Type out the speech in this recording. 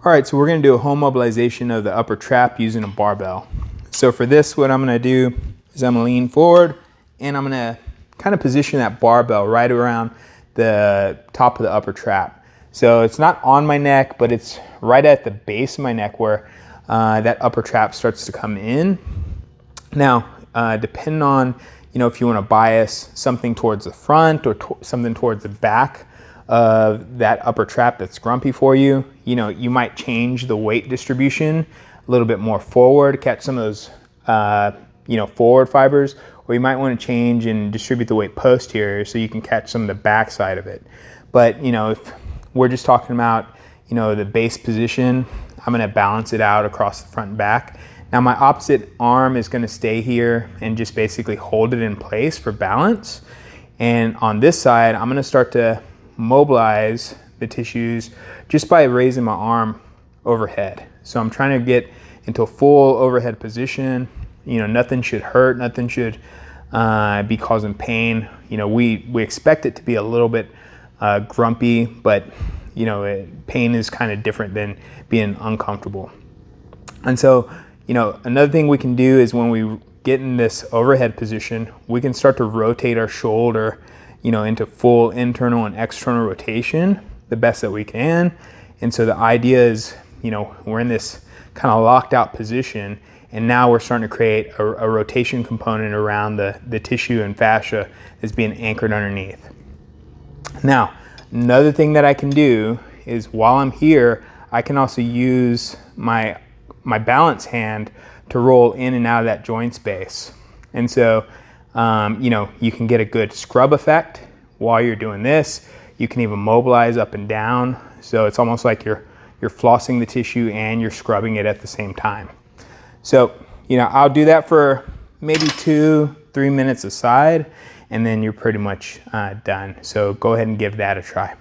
All right, so we're gonna do a home mobilization of the upper trap using a barbell. So for this, what I'm gonna do is I'm gonna lean forward and I'm gonna kind of position that barbell right around the top of the upper trap. So it's not on my neck, but it's right at the base of my neck where that upper trap starts to come in. Now, depending on, if you want to bias something towards the front or something towards the back of that upper trap that's grumpy for you, you might change the weight distribution a little bit more forward, catch some of those, forward fibers, or you might want to change and distribute the weight posterior so you can catch some of the back side of it. But, if we're just talking about, the base position, I'm going to balance it out across the front and back. Now my opposite arm is going to stay here and just basically hold it in place for balance. And on this side, I'm going to start to mobilize the tissues just by raising my arm overhead. So I'm trying to get into a full overhead position. Nothing should hurt, nothing should be causing pain. We expect it to be a little bit grumpy, but pain is kind of different than being uncomfortable. And so, another thing we can do is when we get in this overhead position, we can start to rotate our shoulder, into full internal and external rotation the best that we can. And so the idea is, we're in this kind of locked out position, and now we're starting to create a rotation component around the tissue and fascia that's being anchored underneath. Now, another thing that I can do is while I'm here, I can also use my balance hand to roll in and out of that joint space. And so, you can get a good scrub effect while you're doing this. You can even mobilize up and down. So it's almost like you're flossing the tissue and you're scrubbing it at the same time. So, I'll do that for maybe 2-3 minutes aside, and then you're pretty much done. So go ahead and give that a try.